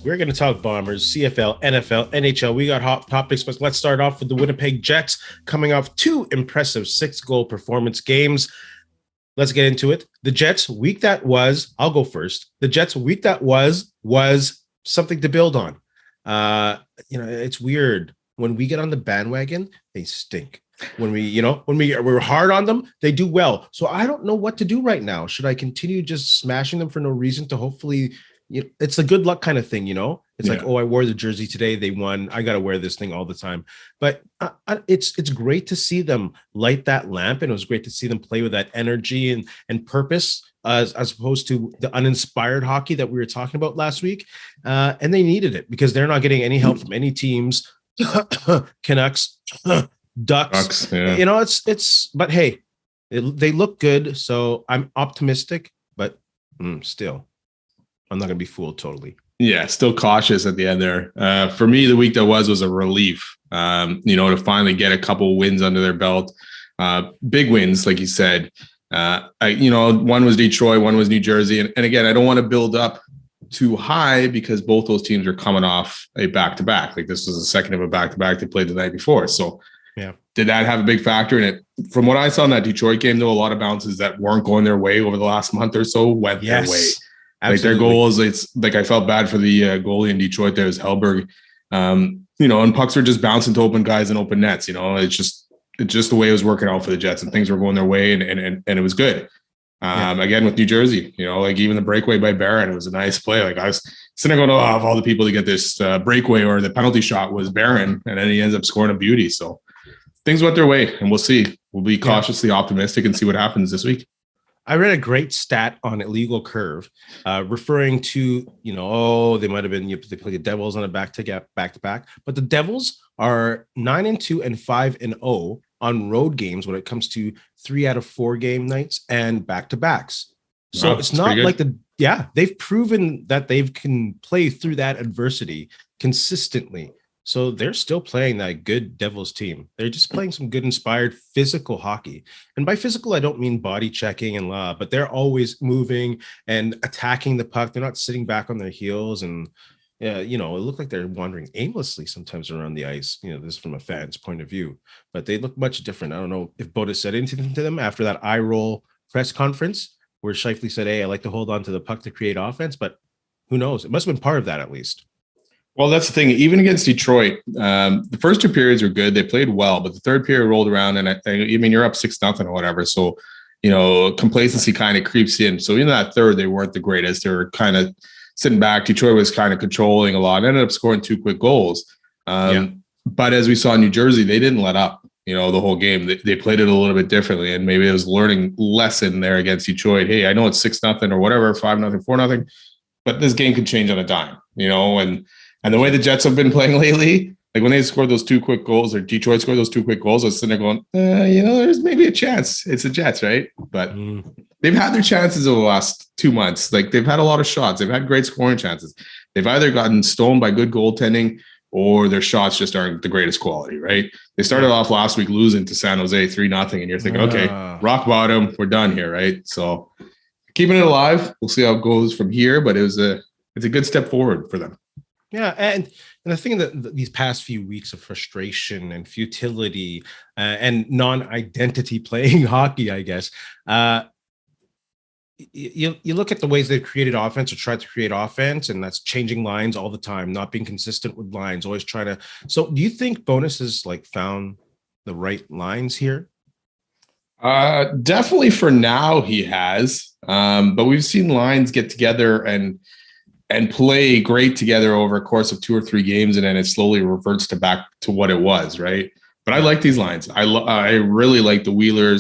We're going to talk Bombers, CFL, NFL, NHL. We got hot topics, but let's start off with the Winnipeg Jets coming off two impressive 6-goal performance games. Let's get into it. The Jets week that was, I'll go first. The Jets week that was something to build on. It's weird. When we get on the bandwagon, they stink. When we're hard on them, they do well. So I don't know what to do right now. Should I continue just smashing them for no reason to hopefully, it's a good luck kind of thing, It's like, oh, I wore the jersey today, they won, I got to wear this thing all the time. But it's great to see them light that lamp, and it was great to see them play with that energy and purpose as opposed to the uninspired hockey that we were talking about last week. And they needed it because they're not getting any help from any teams. Canucks, Ducks. Yeah. But hey, they look good, so I'm optimistic, but still I'm not gonna be fooled totally. Yeah, still cautious at the end there. For me, the week that was a relief. To finally get a couple wins under their belt, big wins, like you said. One was Detroit, one was New Jersey, and again, I don't want to build up too high because both those teams are coming off a back-to-back. Like this was the second of a back-to-back they played the night before. So yeah, did that have a big factor in it? From what I saw in that Detroit game, though, a lot of bounces that weren't going their way over the last month or so went their way. Absolutely. Like their goals, it's like I felt bad for the goalie in Detroit. There was Hellberg, and pucks were just bouncing to open guys and open nets. It's just the way it was working out for the Jets, and things were going their way, and it was good. Again with New Jersey, like even the breakaway by Barron, it was a nice play. Like I was sitting there going, of all the people to get this breakaway or the penalty shot was Barron, and then he ends up scoring a beauty. So things went their way, and we'll see. We'll be cautiously optimistic and see what happens this week. I read a great stat on Illegal Curve, referring to, they might have been, they play the Devils on a back-to-back, but the Devils are 9-2 and 5-0 on road games when it comes to 3 out of 4 game nights and back-to-backs. So it's not like they've proven that they can play through that adversity consistently. So they're still playing that good Devils team. They're just playing some good, inspired, physical hockey. And by physical, I don't mean body checking and but they're always moving and attacking the puck. They're not sitting back on their heels. And, it looked like they're wandering aimlessly sometimes around the ice. This is from a fan's point of view. But they look much different. I don't know if Bowness said anything to them after that eye roll press conference where Scheifele said, hey, I like to hold on to the puck to create offense. But who knows? It must have been part of that at least. Well, that's the thing. Even against Detroit, the first 2 periods were good. They played well, but the third period rolled around, and you're up 6-0 or whatever. So, complacency kind of creeps in. So in that third, they weren't the greatest. They were kind of sitting back. Detroit was kind of controlling a lot. Ended up scoring 2 quick goals. But as we saw in New Jersey, they didn't let up. The whole game. They played it a little bit differently, and maybe it was a learning lesson there against Detroit. Hey, I know it's 6-0 or whatever, 5-0, 4-0, but this game could change on a dime. And the way the Jets have been playing lately, like when they scored those 2 quick goals, or Detroit scored those 2 quick goals, I was sitting there going, there's maybe a chance. It's the Jets, right? But they've had their chances over the last 2 months. Like they've had a lot of shots. They've had great scoring chances. They've either gotten stoned by good goaltending or their shots just aren't the greatest quality, right? They started off last week losing to San Jose 3-0, and you're thinking, okay, rock bottom, we're done here, right? So keeping it alive. We'll see how it goes from here, but it's a good step forward for them. Yeah, and the thing that these past few weeks of frustration and futility and non-identity playing hockey, I guess, you look at the ways they've created offense or tried to create offense, and that's changing lines all the time, not being consistent with lines, always trying to. So, do you think Bowness has found the right lines here? Definitely for now he has, but we've seen lines get together and play great together over a course of 2 or 3 games, and then it slowly reverts back to what it was, right? But I like these lines. I really like the Wheeler,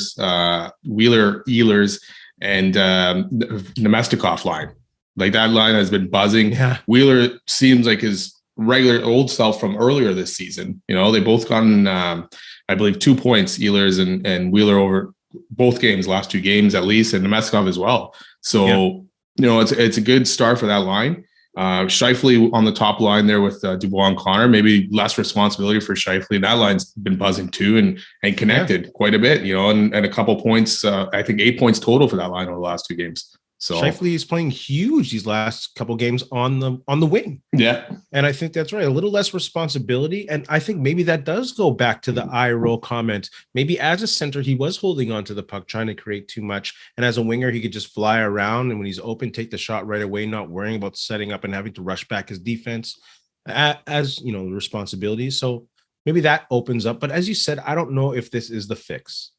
Ehlers, and Nemestikov line. Like that line has been buzzing. Yeah. Wheeler seems like his regular old self from earlier this season. They both gotten, I believe, 2 points, Ehlers and Wheeler over both games, last 2 games at least, and Nemestikov as well. So, it's a good start for that line. Scheifele on the top line there with Dubois and Connor, maybe less responsibility for Scheifele. That line's been buzzing too and connected quite a bit, and a couple points, I think 8 points total for that line over the last 2 games. So Scheifele is playing huge these last couple games on the wing. Yeah. And I think that's right. A little less responsibility. And I think maybe that does go back to the eye roll comment. Maybe as a center, he was holding on to the puck, trying to create too much. And as a winger, he could just fly around. And when he's open, take the shot right away, not worrying about setting up and having to rush back his defense as, responsibilities. So maybe that opens up. But as you said, I don't know if this is the fix.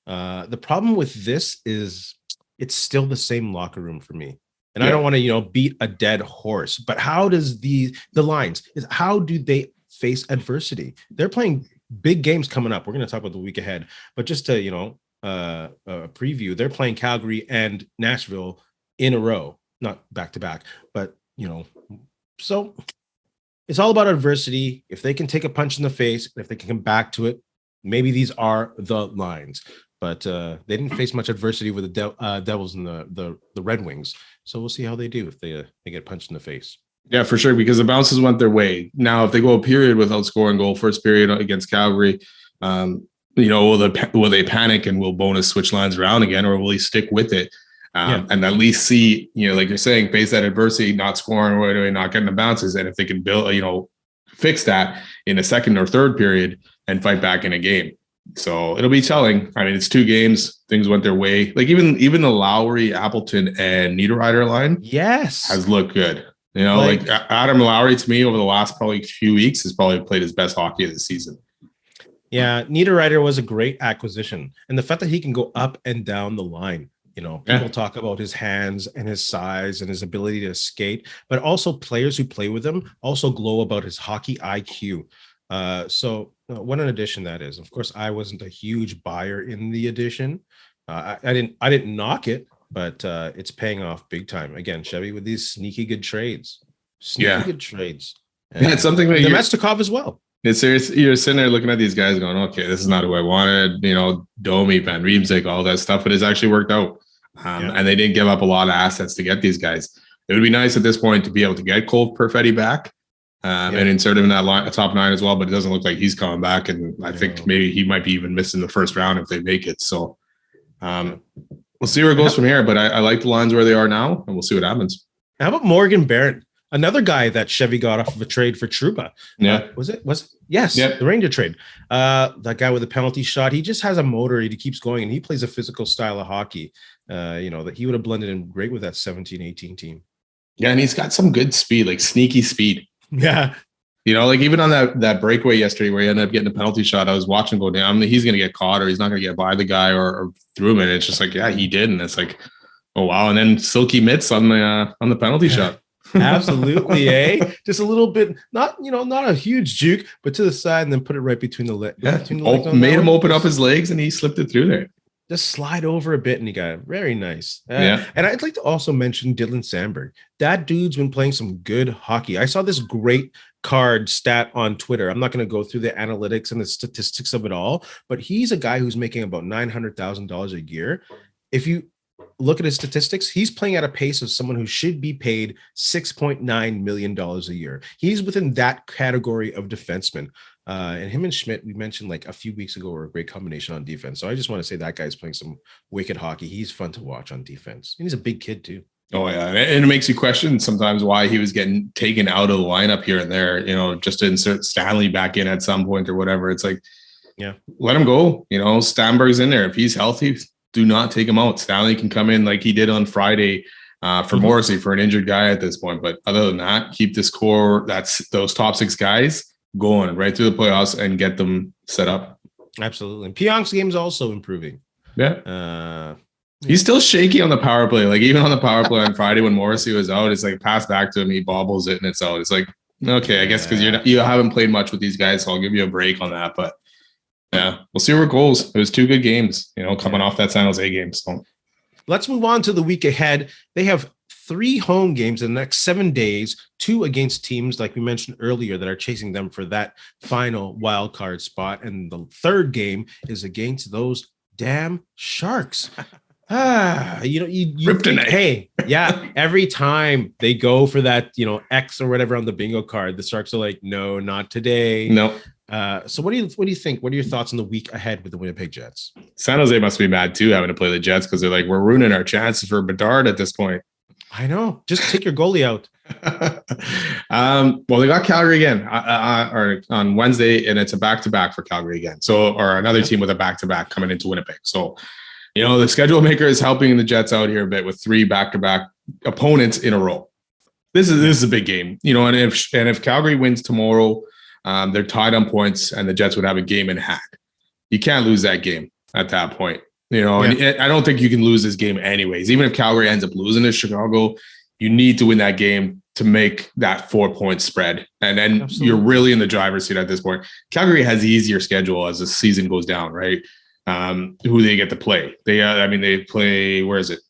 The problem with this is it's still the same locker room for me. And I don't want to, beat a dead horse, but how does the lines how do they face adversity? They're playing big games coming up. We're going to talk about the week ahead, but just to, preview, they're playing Calgary and Nashville in a row, not back to back, but so it's all about adversity. If they can take a punch in the face, if they can come back to it, maybe these are the lines. But they didn't face much adversity with the Devils and the Red Wings. So we'll see how they do if they get punched in the face. Yeah, for sure, because the bounces went their way. Now, if they go a period without scoring goal, first period against Calgary, will they panic and will Bowness switch lines around again, or will he stick with it and at least see, like you're saying, face that adversity, not scoring right away, not getting the bounces, and if they can build, fix that in a second or third period and fight back in a game. So it'll be telling. I mean, it's 2 games. Things went their way. Like even the Lowry, Appleton, and Niederreiter line, has looked good. Like Adam Lowry to me over the last probably few weeks has probably played his best hockey of the season. Yeah, Niederreiter was a great acquisition, and the fact that he can go up and down the line. People talk about his hands and his size and his ability to skate, but also players who play with him also glow about his hockey IQ. So what an addition that is. Of course, I wasn't a huge buyer in the addition. I didn't knock it, but it's paying off big time. Again, Chevy with these sneaky good trades. Good trades. And it's something that Nemestikov as well. It's serious. You're sitting there looking at these guys going, okay, this is not who I wanted. Domi, Van Riemsdyk, all that stuff, but it's actually worked out. And they didn't give up a lot of assets to get these guys. It would be nice at this point to be able to get Cole Perfetti back. And insert him in that top 9 as well, but it doesn't look like he's coming back. And I think maybe he might be even missing the first round if they make it. So we'll see where it goes from here. But I like the lines where they are now, and we'll see what happens. How about Morgan Barron? Another guy that Chevy got off of a trade for Trouba. Yeah. Was it? Yes. Yep. The Ranger trade. That guy with a penalty shot. He just has a motor. He keeps going, and he plays a physical style of hockey. That he would have blended in great with that 17-18 team. Yeah, and he's got some good speed, like sneaky speed. Yeah. Like even on that breakaway yesterday where he ended up getting a penalty shot, I was watching go down. I mean, he's going to get caught or he's not going to get by the guy or through him. And it's just like, yeah, he did. And it's like, oh, wow. And then silky mitts on the penalty shot. Absolutely, eh? Just a little bit, not a huge juke, but to the side and then put it right between the legs. Yeah. Made him open up his legs and he slipped it through there. Just slide over a bit and he got it. Very nice. And I'd like to also mention Dylan Sandberg. That dude's been playing some good hockey. I saw this great card stat on Twitter. I'm not going to go through the analytics and the statistics of it all, but he's a guy who's making about $900,000 a year. If you look at his statistics, he's playing at a pace of someone who should be paid $6.9 million a year. He's within that category of defenseman. And him and Schmidt, we mentioned like a few weeks ago, were a great combination on defense. So I just want to say that guy's playing some wicked hockey. He's fun to watch on defense. And he's a big kid too. Oh yeah. And it makes you question sometimes why he was getting taken out of the lineup here and there, just to insert Stanley back in at some point or whatever. It's like, let him go. Stamberg's in there. If he's healthy, do not take him out. Stanley can come in like he did on Friday for Morrissey for an injured guy at this point. But other than that, keep this core, that's those top 6 guys going right through the playoffs and get them set up. Absolutely. And Pionk's game is also improving. Yeah. He's still shaky on the power play. Like even on the power play on Friday when Morrissey was out, it's like pass back to him, he bobbles it and it's out. It's like, okay, I guess because you haven't played much with these guys, so I'll give you a break on that. But yeah, we'll see where it goes. It was 2 good games, coming off that San Jose game. So let's move on to the week ahead. They have 3 home games in the next 7 days, 2 against teams, like we mentioned earlier, that are chasing them for that final wild card spot. And the 3rd game is against those damn Sharks. Hey, every time they go for that, X or whatever on the bingo card, the Sharks are like, no, not today. No. So what do you think? What are your thoughts on the week ahead with the Winnipeg Jets? San Jose must be mad too, having to play the Jets, because they're like, we're ruining our chances for Bedard at this point. I know. Just take your goalie out. Well, they got Calgary again or on Wednesday, and it's a back-to-back for Calgary again. So, or another team with a back-to-back coming into Winnipeg. So, the schedule maker is helping the Jets out here a bit with 3 back-to-back opponents in a row. This is a big game, and if Calgary wins tomorrow, they're tied on points, and the Jets would have a game in hand. You can't lose that game at that point. And I don't think you can lose this game anyways. Even if Calgary ends up losing to Chicago, you need to win that game to make that 4-point spread. And then You're really in the driver's seat at this point. Calgary has the easier schedule as the season goes down, right? Who they get to play. They play, where is it?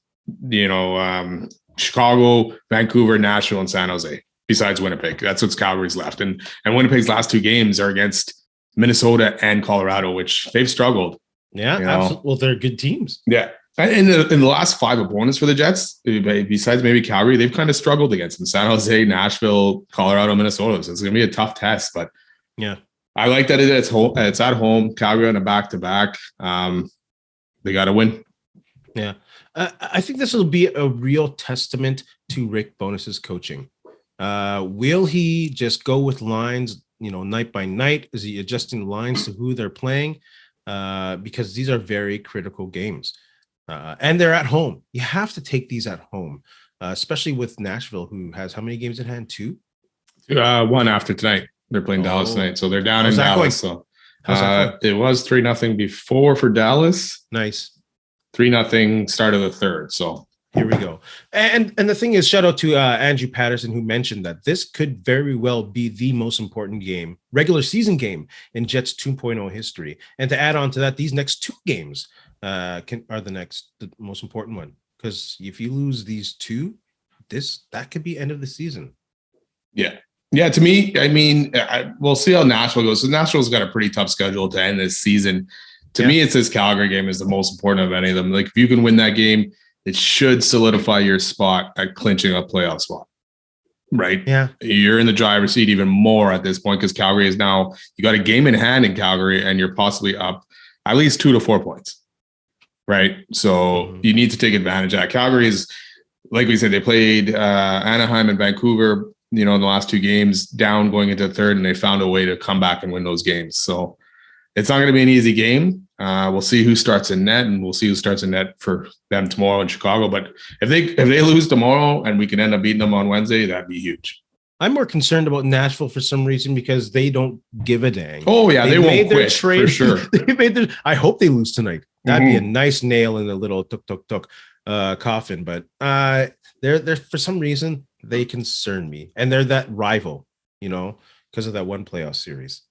Chicago, Vancouver, Nashville, and San Jose, besides Winnipeg. That's what's Calgary's left. And Winnipeg's last 2 games are against Minnesota and Colorado, which they've struggled. Yeah, absolutely. Well, they're good teams. Yeah. In the last 5 opponents for the Jets, besides maybe Calgary, they've kind of struggled against them. San Jose, Nashville, Colorado, Minnesota. So it's going to be a tough test. But yeah, I like that it's at home. Calgary on a back-to-back. They got to win. Yeah. I think this will be a real testament to Rick Bowness's coaching. Will he just go with lines, night by night? Is he adjusting lines to who they're playing? Because these are very critical games. And they're at home. You have to take these at home, especially with Nashville, who has how many games at hand? 2? 1 after tonight. They're playing Dallas tonight. So they're down in Dallas. So it was 3-0 before for Dallas. Nice. 3-0 start of the third. So here we go. And the thing is, shout out to Andrew Patterson, who mentioned that this could very well be the most important game, regular season game in Jets 2.0 history. And to add on to that, these next 2 games are the most important one. Because if you lose these 2, that could be end of the season. Yeah. Yeah, to me, we'll see how Nashville goes. So Nashville's got a pretty tough schedule to end this season. To me, it's this Calgary game is the most important of any of them. Like, if you can win that game, it should solidify your spot at clinching a playoff spot, right? Yeah. You're in the driver's seat even more at this point, because Calgary is now, you got a game in hand in Calgary, and you're possibly up at least 2 to 4 points, right? So you need to take advantage of that. Calgary is, like we said, they played Anaheim and Vancouver, in the last 2 games, down going into the third, and they found a way to come back and win those games. So it's not going to be an easy game. We'll see who starts in net, and we'll see who starts in net for them tomorrow in Chicago. But if they lose tomorrow and we can end up beating them on Wednesday, that'd be huge. I'm more concerned about Nashville for some reason, because they don't give a dang. Oh yeah, they won't quit for sure. I hope they lose tonight. That'd be a nice nail in the little tuk coffin. But they're for some reason they concern me, and they're that rival, because of that one playoff series.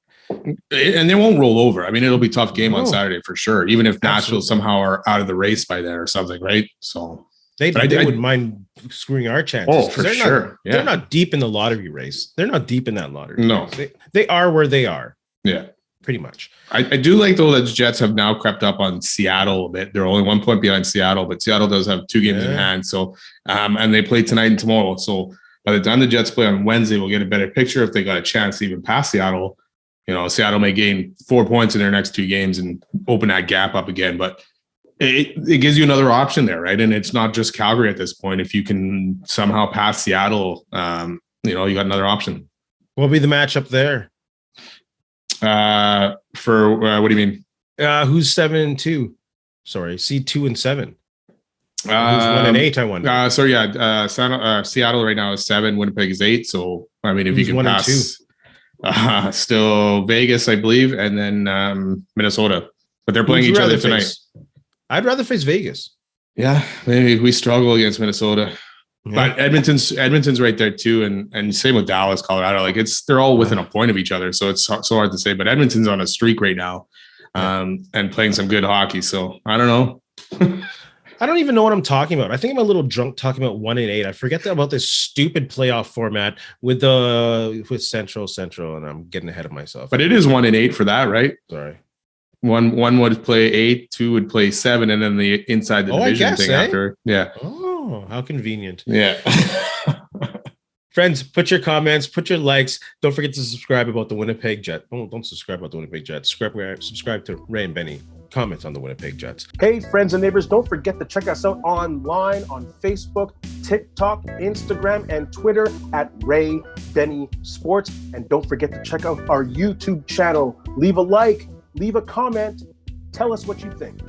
And they won't roll over. It'll be a tough game on Saturday for sure, even if Nashville somehow are out of the race by then or something, right? So they wouldn't mind screwing our chances. Oh, for sure. They're not deep in the lottery race. They're not deep in that lottery. No. They are where they are. Yeah. Pretty much. I do like, though, that the Jets have now crept up on Seattle a bit. They're only 1 point behind Seattle, but Seattle does have 2 games in hand. So, and they play tonight and tomorrow. So by the time the Jets play on Wednesday, we'll get a better picture if they got a chance to even pass Seattle. Seattle may gain 4 points in their next 2 games and open that gap up again. But it gives you another option there, right? And it's not just Calgary at this point. If you can somehow pass Seattle, you got another option. What'll be the matchup there? For what do you mean? Who's 7-2? Sorry, seed 2 and 7. Who's 1 and 8? I wonder. Seattle right now is 7. Winnipeg is 8. So if you can 1 pass. Still Vegas, I believe, and then Minnesota, but they're playing each other tonight. I'd rather face Vegas. Yeah, maybe we struggle against Minnesota, but Edmonton's right there too, and same with Dallas, Colorado. Like they're all within a point of each other, so it's so hard to say. But Edmonton's on a streak right now, and playing some good hockey. So I don't know. I don't even know what I'm talking about. I think I'm a little drunk talking about 1 and 8. I forget about this stupid playoff format with Central, and I'm getting ahead of myself. But it is 1 and 8 for that, right? Sorry. One would play 8, 2 would play 7, and then the inside the division thing after. Yeah. Oh, how convenient. Yeah. Friends, put your comments, put your likes. Don't forget to subscribe about the Winnipeg Jets. Don't subscribe about the Winnipeg Jets. Subscribe to Ray and Benny. Comment on the Winnipeg Jets. Hey, friends and neighbors, don't forget to check us out online on Facebook, TikTok, Instagram, and Twitter at Ray Benny Sports. And don't forget to check out our YouTube channel. Leave a like, leave a comment. Tell us what you think.